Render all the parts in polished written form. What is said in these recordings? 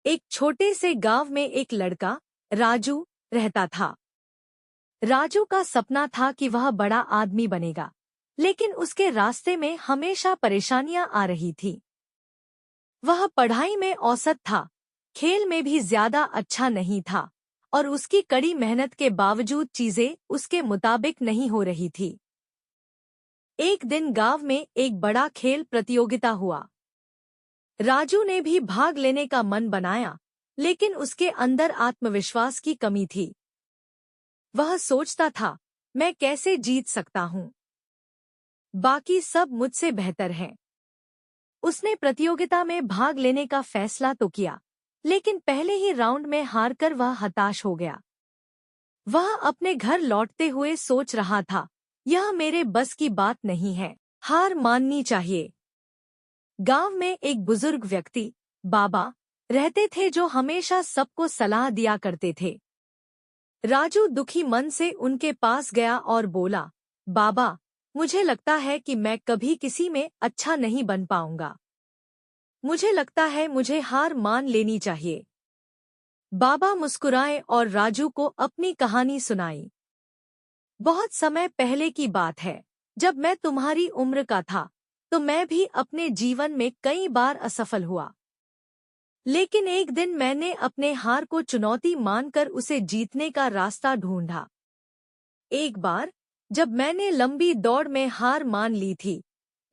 एक छोटे से गांव में एक लड़का राजू रहता था। राजू का सपना था कि वह बड़ा आदमी बनेगा, लेकिन उसके रास्ते में हमेशा परेशानियां आ रही थी। वह पढ़ाई में औसत था, खेल में भी ज्यादा अच्छा नहीं था और उसकी कड़ी मेहनत के बावजूद चीजें उसके मुताबिक नहीं हो रही थी। एक दिन गांव में एक बड़ा खेल प्रतियोगिता हुआ। राजू ने भी भाग लेने का मन बनाया, लेकिन उसके अंदर आत्मविश्वास की कमी थी। वह सोचता था, मैं कैसे जीत सकता हूँ? बाकी सब मुझसे बेहतर हैं। उसने प्रतियोगिता में भाग लेने का फैसला तो किया, लेकिन पहले ही राउंड में हारकर वह हताश हो गया। वह अपने घर लौटते हुए सोच रहा था, यह मेरे बस की बात नहीं है, हार माननी चाहिए। गांव में एक बुजुर्ग व्यक्ति बाबा रहते थे जो हमेशा सबको सलाह दिया करते थे। राजू दुखी मन से उनके पास गया और बोला, बाबा, मुझे लगता है कि मैं कभी किसी में अच्छा नहीं बन पाऊंगा। मुझे लगता है मुझे हार मान लेनी चाहिए। बाबा मुस्कुराए और राजू को अपनी कहानी सुनाई। बहुत समय पहले की बात है, जब मैं तुम्हारी उम्र का था, तो मैं भी अपने जीवन में कई बार असफल हुआ। लेकिन एक दिन मैंने अपने हार को चुनौती मानकर उसे जीतने का रास्ता ढूंढा। एक बार जब मैंने लंबी दौड़ में हार मान ली थी,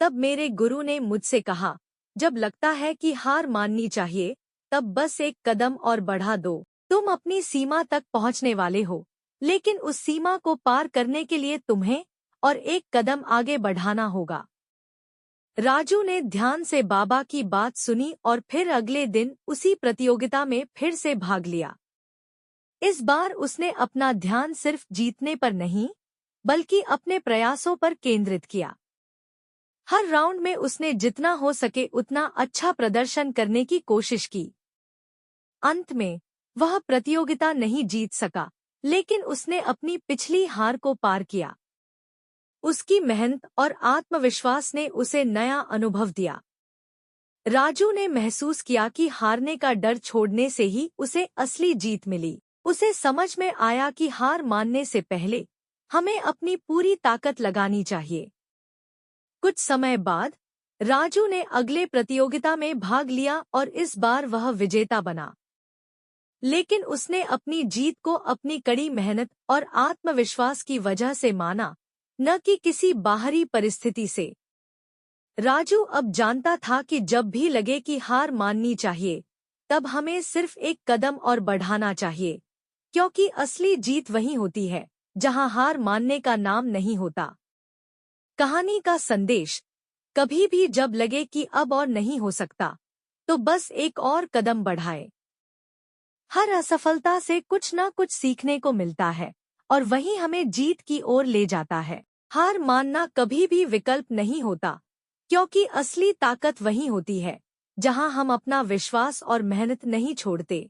तब मेरे गुरु ने मुझसे कहा, जब लगता है कि हार माननी चाहिए, तब बस एक कदम और बढ़ा दो। तुम अपनी सीमा तक पहुंचने वाले हो, लेकिन उस सीमा को पार करने के लिए तुम्हें और एक कदम आगे बढ़ाना होगा। राजू ने ध्यान से बाबा की बात सुनी और फिर अगले दिन उसी प्रतियोगिता में फिर से भाग लिया। इस बार उसने अपना ध्यान सिर्फ जीतने पर नहीं, बल्कि अपने प्रयासों पर केंद्रित किया। हर राउंड में उसने जितना हो सके उतना अच्छा प्रदर्शन करने की कोशिश की। अंत में वह प्रतियोगिता नहीं जीत सका, लेकिन उसने अपनी पिछली हार को पार किया। उसकी मेहनत और आत्मविश्वास ने उसे नया अनुभव दिया। राजू ने महसूस किया कि हारने का डर छोड़ने से ही उसे असली जीत मिली। उसे समझ में आया कि हार मानने से पहले हमें अपनी पूरी ताकत लगानी चाहिए। कुछ समय बाद राजू ने अगले प्रतियोगिता में भाग लिया और इस बार वह विजेता बना। लेकिन उसने अपनी जीत को अपनी कड़ी मेहनत और आत्मविश्वास की वजह से माना, न कि किसी बाहरी परिस्थिति से। राजू अब जानता था कि जब भी लगे कि हार माननी चाहिए, तब हमें सिर्फ एक कदम और बढ़ाना चाहिए, क्योंकि असली जीत वहीं होती है जहां हार मानने का नाम नहीं होता। कहानी का संदेश, कभी भी जब लगे कि अब और नहीं हो सकता, तो बस एक और कदम बढ़ाए। हर असफलता से कुछ न कुछ सीखने को मिलता है और वही हमें जीत की ओर ले जाता है। हार मानना कभी भी विकल्प नहीं होता, क्योंकि असली ताकत वही होती है जहां हम अपना विश्वास और मेहनत नहीं छोड़ते।